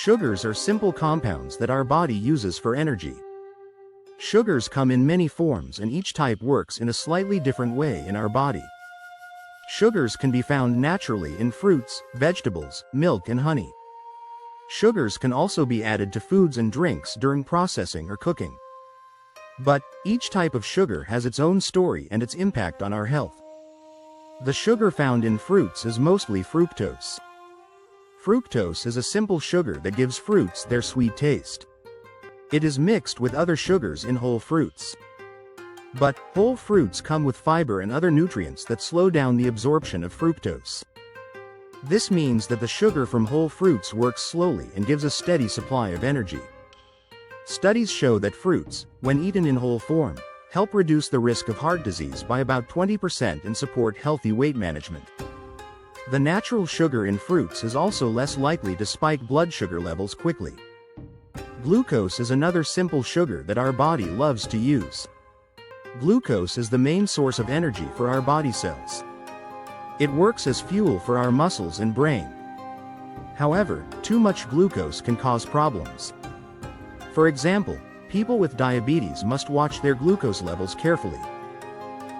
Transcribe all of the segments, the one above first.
Sugars are simple compounds that our body uses for energy. Sugars come in many forms and each type works in a slightly different way in our body. Sugars can be found naturally in fruits, vegetables, milk and honey. Sugars can also be added to foods and drinks during processing or cooking. But each type of sugar has its own story and its impact on our health. The sugar found in fruits is mostly fructose. Fructose is a simple sugar that gives fruits their sweet taste. It is mixed with other sugars in whole fruits. But whole fruits come with fiber and other nutrients that slow down the absorption of fructose. This means that the sugar from whole fruits works slowly and gives a steady supply of energy. Studies show that fruits, when eaten in whole form, help reduce the risk of heart disease by about 20% and support healthy weight management. The natural sugar in fruits is also less likely to spike blood sugar levels quickly. Glucose is another simple sugar that our body loves to use. Glucose is the main source of energy for our body cells. It works as fuel for our muscles and brain. However, too much glucose can cause problems. For example, people with diabetes must watch their glucose levels carefully.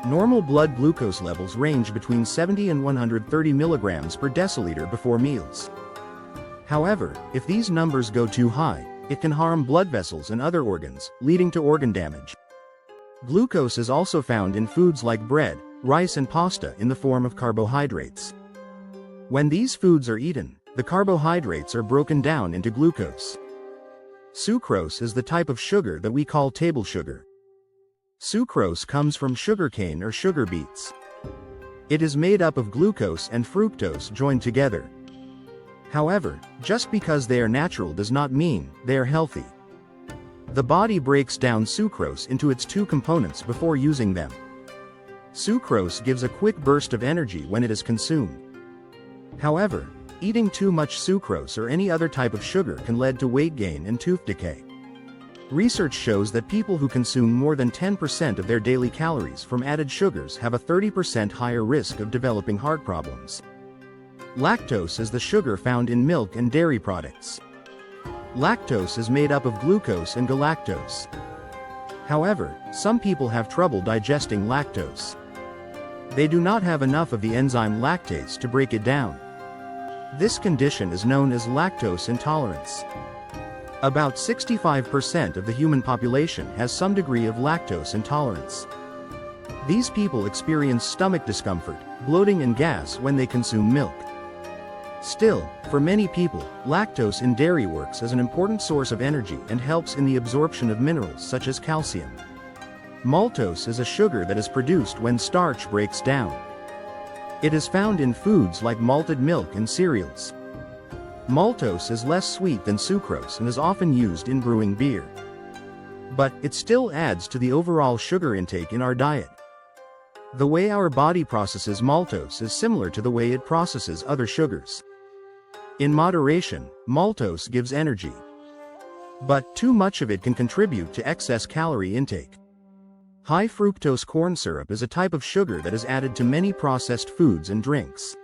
Normal blood glucose levels range between 70 and 130 milligrams per deciliter before meals. However, if these numbers go too high, it can harm blood vessels and other organs, leading to organ damage. Glucose is also found in foods like bread, rice and pasta in the form of carbohydrates. When these foods are eaten, the carbohydrates are broken down into glucose. Sucrose is the type of sugar that we call table sugar. Sucrose comes from sugarcane or sugar beets. It is made up of glucose and fructose joined together. However, just because they are natural does not mean they are healthy. The body breaks down sucrose into its two components before using them. Sucrose gives a quick burst of energy when it is consumed. However, eating too much sucrose or any other type of sugar can lead to weight gain and tooth decay. Research shows that people who consume more than 10% of their daily calories from added sugars have a 30% higher risk of developing heart problems. Lactose is the sugar found in milk and dairy products. Lactose is made up of glucose and galactose. However, some people have trouble digesting lactose. They do not have enough of the enzyme lactase to break it down. This condition is known as lactose intolerance. About 65% of the human population has some degree of lactose intolerance. These people experience stomach discomfort, bloating and gas when they consume milk. Still, for many people, lactose in dairy works as an important source of energy and helps in the absorption of minerals such as calcium. Maltose is a sugar that is produced when starch breaks down. It is found in foods like malted milk and cereals. Maltose is less sweet than sucrose and is often used in brewing beer. But it still adds to the overall sugar intake in our diet. The way our body processes maltose is similar to the way it processes other sugars. In moderation, maltose gives energy. But too much of it can contribute to excess calorie intake. High-fructose corn syrup is a type of sugar that is added to many processed foods and drinks.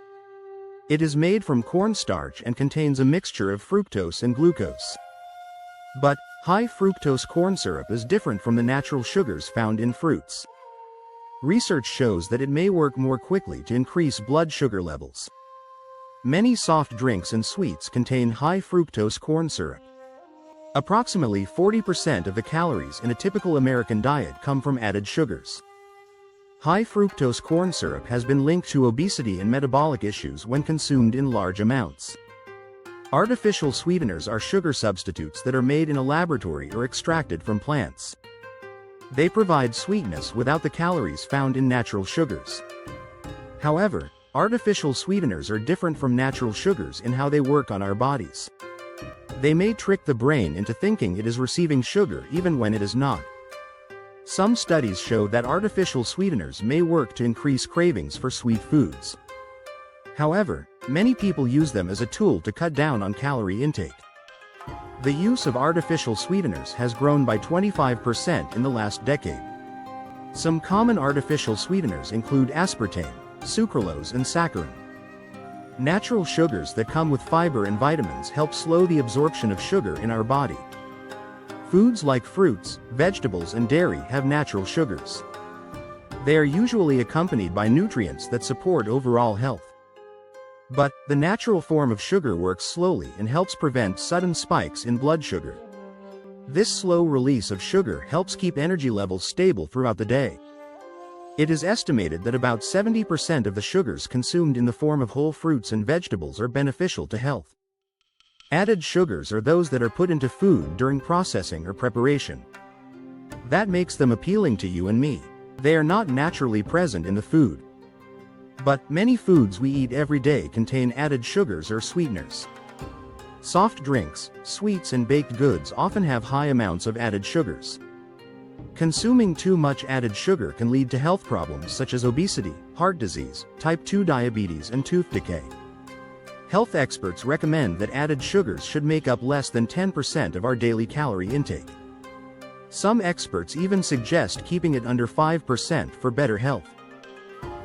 It is made from cornstarch and contains a mixture of fructose and glucose. But high-fructose corn syrup is different from the natural sugars found in fruits. Research shows that it may work more quickly to increase blood sugar levels. Many soft drinks and sweets contain high-fructose corn syrup. Approximately 40% of the calories in a typical American diet come from added sugars. High-fructose corn syrup has been linked to obesity and metabolic issues when consumed in large amounts. Artificial sweeteners are sugar substitutes that are made in a laboratory or extracted from plants. They provide sweetness without the calories found in natural sugars. However, artificial sweeteners are different from natural sugars in how they work on our bodies. They may trick the brain into thinking it is receiving sugar even when it is not. Some studies show that artificial sweeteners may work to increase cravings for sweet foods. However, many people use them as a tool to cut down on calorie intake. The use of artificial sweeteners has grown by 25% in the last decade. Some common artificial sweeteners include aspartame, sucralose and saccharin. Natural sugars that come with fiber and vitamins help slow the absorption of sugar in our body. Foods like fruits, vegetables, and dairy have natural sugars. They are usually accompanied by nutrients that support overall health. But, the natural form of sugar works slowly and helps prevent sudden spikes in blood sugar. This slow release of sugar helps keep energy levels stable throughout the day. It is estimated that about 70% of the sugars consumed in the form of whole fruits and vegetables are beneficial to health. Added sugars are those that are put into food during processing or preparation. That makes them appealing to you and me. They are not naturally present in the food. But many foods we eat every day contain added sugars or sweeteners. Soft drinks, sweets, and baked goods often have high amounts of added sugars. Consuming too much added sugar can lead to health problems such as obesity, heart disease, type 2 diabetes, and tooth decay. Health experts recommend that added sugars should make up less than 10% of our daily calorie intake. Some experts even suggest keeping it under 5% for better health.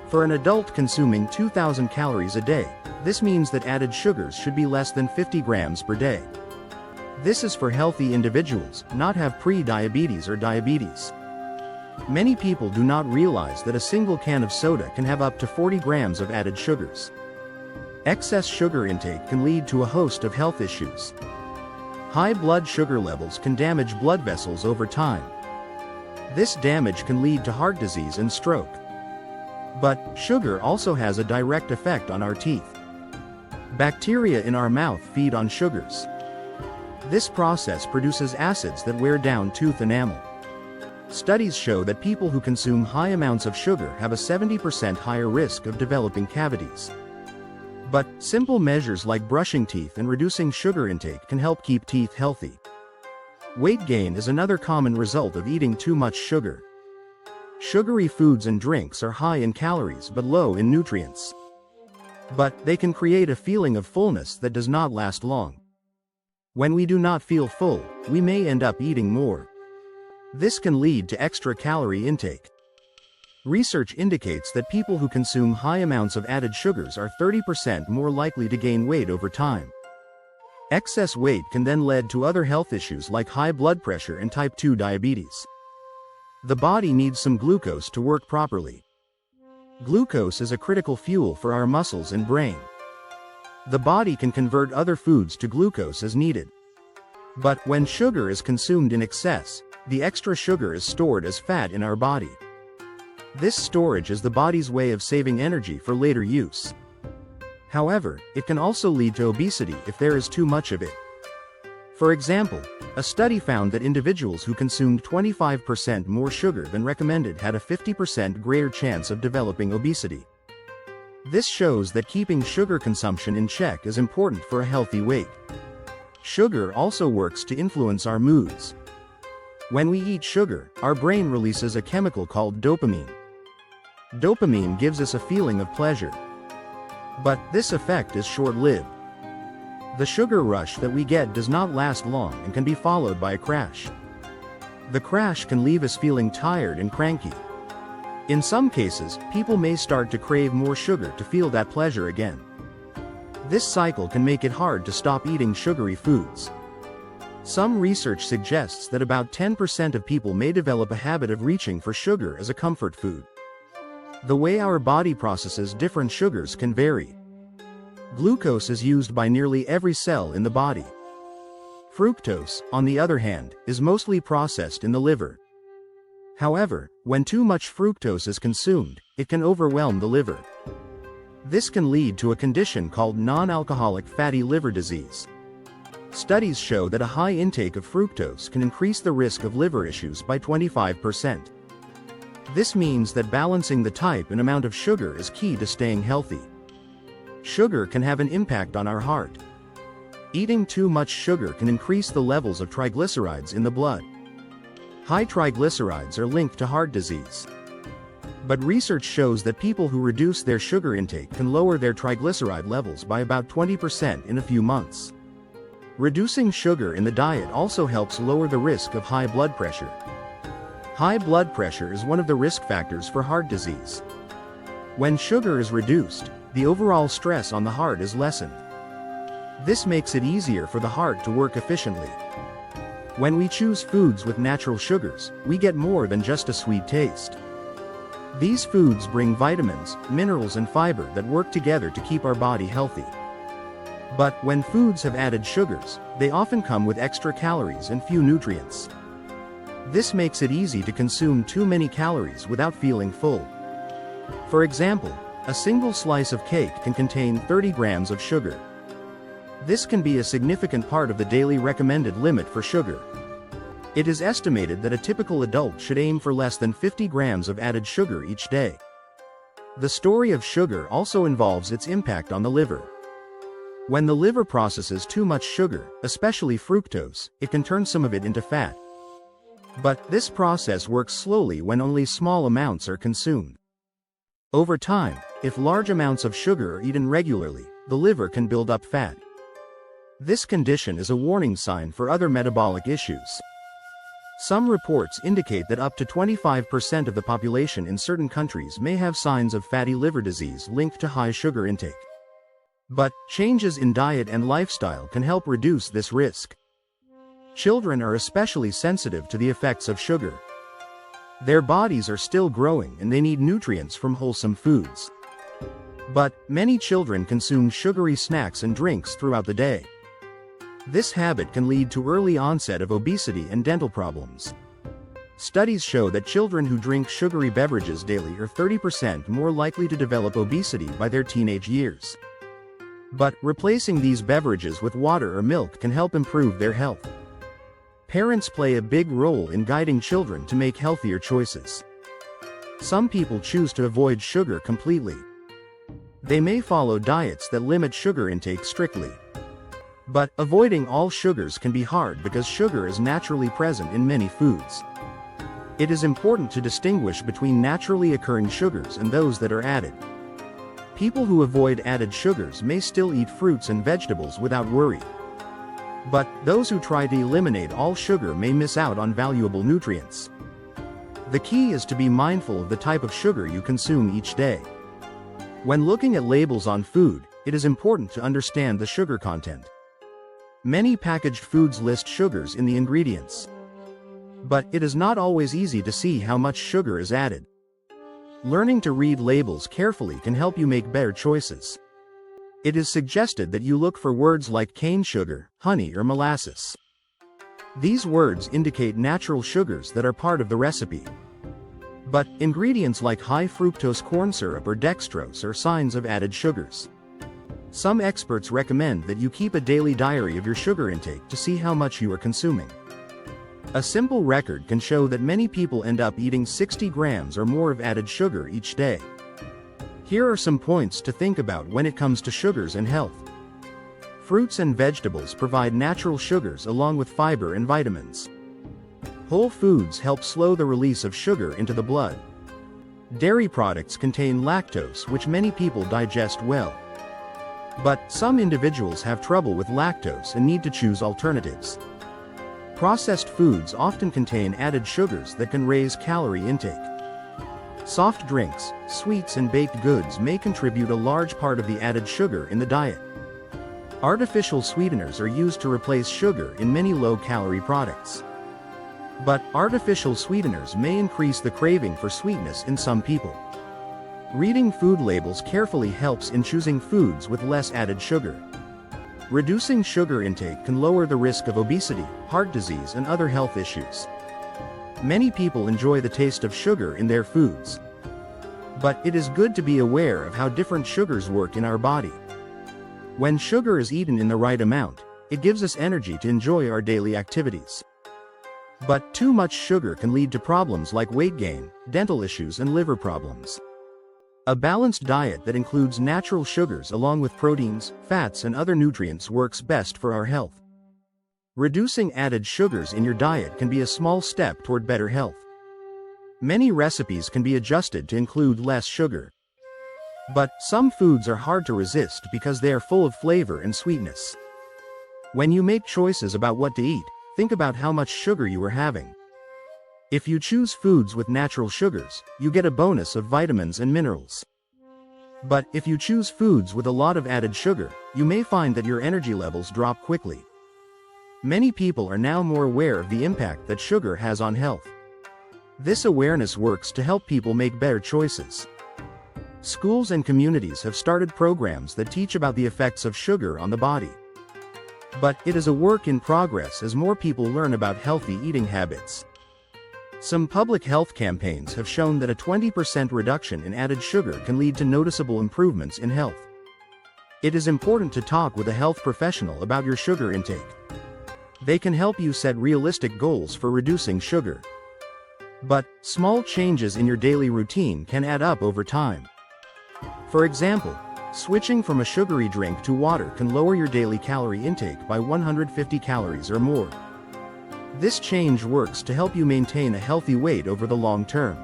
For an adult consuming 2,000 calories a day, this means that added sugars should be less than 50 grams per day. This is for healthy individuals, not have pre-diabetes or diabetes. Many people do not realize that a single can of soda can have up to 40 grams of added sugars. Excess sugar intake can lead to a host of health issues. High blood sugar levels can damage blood vessels over time. This damage can lead to heart disease and stroke. But, sugar also has a direct effect on our teeth. Bacteria in our mouth feed on sugars. This process produces acids that wear down tooth enamel. Studies show that people who consume high amounts of sugar have a 70% higher risk of developing cavities. But, simple measures like brushing teeth and reducing sugar intake can help keep teeth healthy. Weight gain is another common result of eating too much sugar. Sugary foods and drinks are high in calories but low in nutrients. But, they can create a feeling of fullness that does not last long. When we do not feel full, we may end up eating more. This can lead to extra calorie intake. Research indicates that people who consume high amounts of added sugars are 30% more likely to gain weight over time. Excess weight can then lead to other health issues like high blood pressure and type 2 diabetes. The body needs some glucose to work properly. Glucose is a critical fuel for our muscles and brain. The body can convert other foods to glucose as needed. But, when sugar is consumed in excess, the extra sugar is stored as fat in our body. This storage is the body's way of saving energy for later use. However, it can also lead to obesity if there is too much of it. For example, a study found that individuals who consumed 25% more sugar than recommended had a 50% greater chance of developing obesity. This shows that keeping sugar consumption in check is important for a healthy weight. Sugar also works to influence our moods. When we eat sugar, our brain releases a chemical called dopamine. Dopamine gives us a feeling of pleasure. But, this effect is short-lived. The sugar rush that we get does not last long and can be followed by a crash. The crash can leave us feeling tired and cranky. In some cases, people may start to crave more sugar to feel that pleasure again. This cycle can make it hard to stop eating sugary foods. Some research suggests that about 10% of people may develop a habit of reaching for sugar as a comfort food. The way our body processes different sugars can vary. Glucose is used by nearly every cell in the body. Fructose, on the other hand, is mostly processed in the liver. However, when too much fructose is consumed, it can overwhelm the liver. This can lead to a condition called non-alcoholic fatty liver disease. Studies show that a high intake of fructose can increase the risk of liver issues by 25%. This means that balancing the type and amount of sugar is key to staying healthy. Sugar can have an impact on our heart. Eating too much sugar can increase the levels of triglycerides in the blood. High triglycerides are linked to heart disease. But research shows that people who reduce their sugar intake can lower their triglyceride levels by about 20% in a few months. Reducing sugar in the diet also helps lower the risk of high blood pressure. High blood pressure is one of the risk factors for heart disease. When sugar is reduced, the overall stress on the heart is lessened. This makes it easier for the heart to work efficiently. When we choose foods with natural sugars, we get more than just a sweet taste. These foods bring vitamins, minerals and fiber that work together to keep our body healthy. But when foods have added sugars, they often come with extra calories and few nutrients. This makes it easy to consume too many calories without feeling full. For example, a single slice of cake can contain 30 grams of sugar. This can be a significant part of the daily recommended limit for sugar. It is estimated that a typical adult should aim for less than 50 grams of added sugar each day. The story of sugar also involves its impact on the liver. When the liver processes too much sugar, especially fructose, it can turn some of it into fat. But this process works slowly when only small amounts are consumed. Over time, if large amounts of sugar are eaten regularly, the liver can build up fat. This condition is a warning sign for other metabolic issues. Some reports indicate that up to 25% of the population in certain countries may have signs of fatty liver disease linked to high sugar intake. But changes in diet and lifestyle can help reduce this risk. Children are especially sensitive to the effects of sugar. Their bodies are still growing and they need nutrients from wholesome foods. But many children consume sugary snacks and drinks throughout the day. This habit can lead to early onset of obesity and dental problems. Studies show that children who drink sugary beverages daily are 30% more likely to develop obesity by their teenage years. But replacing these beverages with water or milk can help improve their health. Parents play a big role in guiding children to make healthier choices. Some people choose to avoid sugar completely. They may follow diets that limit sugar intake strictly. But avoiding all sugars can be hard because sugar is naturally present in many foods. It is important to distinguish between naturally occurring sugars and those that are added. People who avoid added sugars may still eat fruits and vegetables without worry. But those who try to eliminate all sugar may miss out on valuable nutrients. The key is to be mindful of the type of sugar you consume each day. When looking at labels on food, it is important to understand the sugar content. Many packaged foods list sugars in the ingredients. But it is not always easy to see how much sugar is added. Learning to read labels carefully can help you make better choices. It is suggested that you look for words like cane sugar, honey or molasses. These words indicate natural sugars that are part of the recipe. But ingredients like high-fructose corn syrup or dextrose are signs of added sugars. Some experts recommend that you keep a daily diary of your sugar intake to see how much you are consuming. A simple record can show that many people end up eating 60 grams or more of added sugar each day. Here are some points to think about when it comes to sugars and health. Fruits and vegetables provide natural sugars along with fiber and vitamins. Whole foods help slow the release of sugar into the blood. Dairy products contain lactose, which many people digest well. But some individuals have trouble with lactose and need to choose alternatives. Processed foods often contain added sugars that can raise calorie intake. Soft drinks, sweets and baked goods may contribute a large part of the added sugar in the diet. Artificial sweeteners are used to replace sugar in many low-calorie products. But artificial sweeteners may increase the craving for sweetness in some people. Reading food labels carefully helps in choosing foods with less added sugar. Reducing sugar intake can lower the risk of obesity, heart disease and other health issues. Many people enjoy the taste of sugar in their foods. But it is good to be aware of how different sugars work in our body. When sugar is eaten in the right amount, it gives us energy to enjoy our daily activities. But too much sugar can lead to problems like weight gain, dental issues and liver problems. A balanced diet that includes natural sugars along with proteins, fats and other nutrients works best for our health. Reducing added sugars in your diet can be a small step toward better health. Many recipes can be adjusted to include less sugar. But some foods are hard to resist because they are full of flavor and sweetness. When you make choices about what to eat, think about how much sugar you are having. If you choose foods with natural sugars, you get a bonus of vitamins and minerals. But if you choose foods with a lot of added sugar, you may find that your energy levels drop quickly. Many people are now more aware of the impact that sugar has on health. This awareness works to help people make better choices. Schools and communities have started programs that teach about the effects of sugar on the body. But it is a work in progress as more people learn about healthy eating habits. Some public health campaigns have shown that a 20% reduction in added sugar can lead to noticeable improvements in health. It is important to talk with a health professional about your sugar intake. They can help you set realistic goals for reducing sugar. But small changes in your daily routine can add up over time. For example, switching from a sugary drink to water can lower your daily calorie intake by 150 calories or more. This change works to help you maintain a healthy weight over the long term.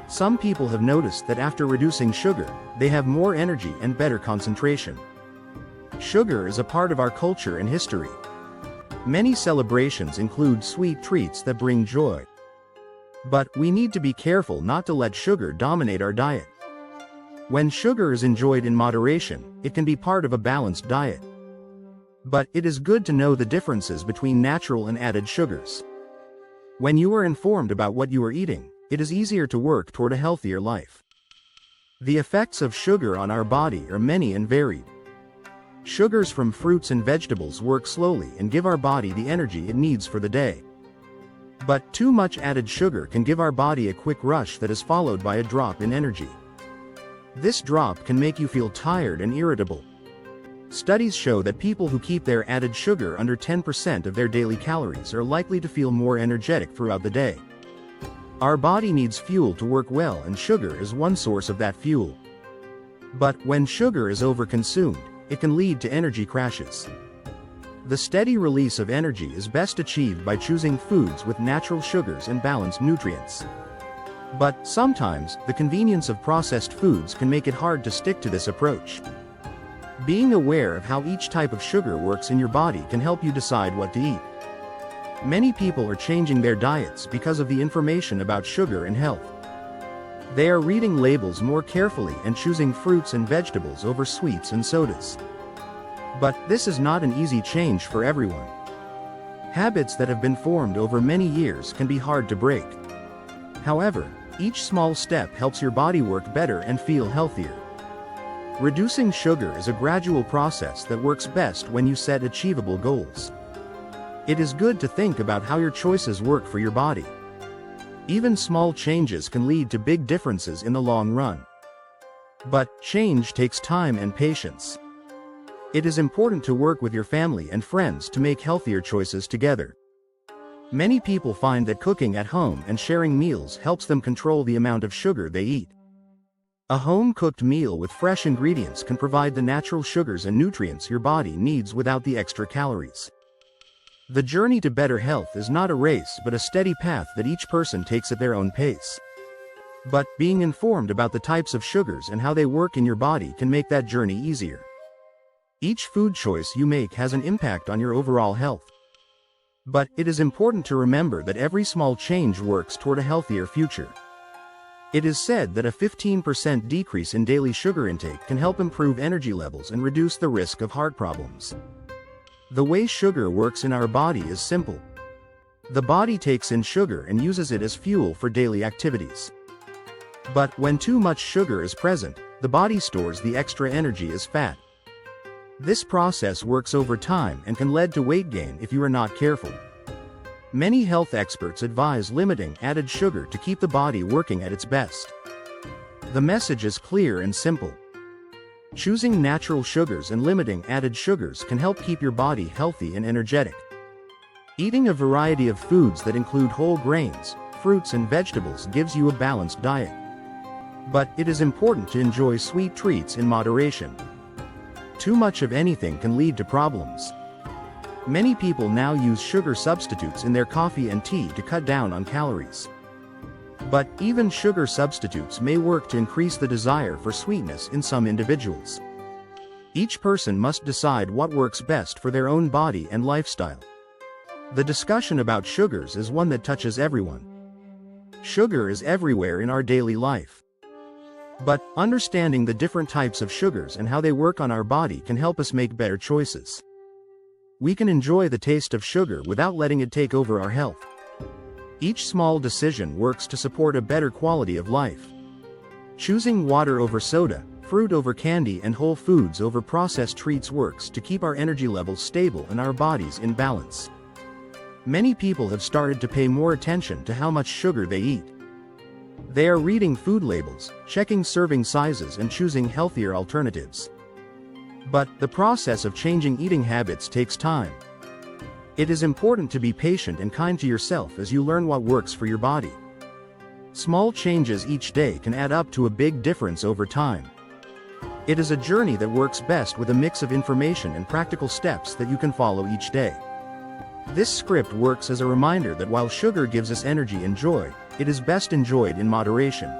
Some people have noticed that after reducing sugar, they have more energy and better concentration. Sugar is a part of our culture and history. Many celebrations include sweet treats that bring joy. But we need to be careful not to let sugar dominate our diet. When sugar is enjoyed in moderation, it can be part of a balanced diet. But it is good to know the differences between natural and added sugars. When you are informed about what you are eating, it is easier to work toward a healthier life. The effects of sugar on our body are many and varied. Sugars from fruits and vegetables work slowly and give our body the energy it needs for the day. But too much added sugar can give our body a quick rush that is followed by a drop in energy. This drop can make you feel tired and irritable. Studies show that people who keep their added sugar under 10% of their daily calories are likely to feel more energetic throughout the day. Our body needs fuel to work well, and sugar is one source of that fuel. But when sugar is overconsumed, it can lead to energy crashes. The steady release of energy is best achieved by choosing foods with natural sugars and balanced nutrients. But sometimes, the convenience of processed foods can make it hard to stick to this approach. Being aware of how each type of sugar works in your body can help you decide what to eat. Many people are changing their diets because of the information about sugar and health. They are reading labels more carefully and choosing fruits and vegetables over sweets and sodas. But this is not an easy change for everyone. Habits that have been formed over many years can be hard to break. However, each small step helps your body work better and feel healthier. Reducing sugar is a gradual process that works best when you set achievable goals. It is good to think about how your choices work for your body. Even small changes can lead to big differences in the long run. But change takes time and patience. It is important to work with your family and friends to make healthier choices together. Many people find that cooking at home and sharing meals helps them control the amount of sugar they eat. A home-cooked meal with fresh ingredients can provide the natural sugars and nutrients your body needs without the extra calories. The journey to better health is not a race but a steady path that each person takes at their own pace. But being informed about the types of sugars and how they work in your body can make that journey easier. Each food choice you make has an impact on your overall health. But it is important to remember that every small change works toward a healthier future. It is said that a 15% decrease in daily sugar intake can help improve energy levels and reduce the risk of heart problems. The way sugar works in our body is simple. The body takes in sugar and uses it as fuel for daily activities. But when too much sugar is present, the body stores the extra energy as fat. This process works over time and can lead to weight gain if you are not careful. Many health experts advise limiting added sugar to keep the body working at its best. The message is clear and simple. Choosing natural sugars and limiting added sugars can help keep your body healthy and energetic. Eating a variety of foods that include whole grains, fruits and vegetables gives you a balanced diet. But it is important to enjoy sweet treats in moderation. Too much of anything can lead to problems. Many people now use sugar substitutes in their coffee and tea to cut down on calories. But even sugar substitutes may work to increase the desire for sweetness in some individuals. Each person must decide what works best for their own body and lifestyle. The discussion about sugars is one that touches everyone. Sugar is everywhere in our daily life. But understanding the different types of sugars and how they work on our body can help us make better choices. We can enjoy the taste of sugar without letting it take over our health. Each small decision works to support a better quality of life. Choosing water over soda, fruit over candy, and whole foods over processed treats works to keep our energy levels stable and our bodies in balance. Many people have started to pay more attention to how much sugar they eat. They are reading food labels, checking serving sizes, and choosing healthier alternatives. But the process of changing eating habits takes time. It is important to be patient and kind to yourself as you learn what works for your body. Small changes each day can add up to a big difference over time. It is a journey that works best with a mix of information and practical steps that you can follow each day. This script works as a reminder that while sugar gives us energy and joy, it is best enjoyed in moderation.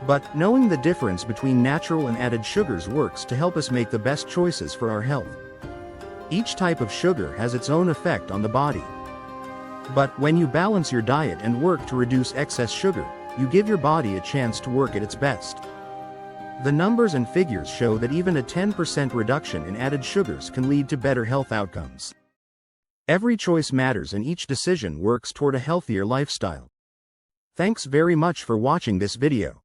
But knowing the difference between natural and added sugars works to help us make the best choices for our health. Each type of sugar has its own effect on the body. But when you balance your diet and work to reduce excess sugar, you give your body a chance to work at its best. The numbers and figures show that even a 10% reduction in added sugars can lead to better health outcomes. Every choice matters and each decision works toward a healthier lifestyle. Thanks very much for watching this video.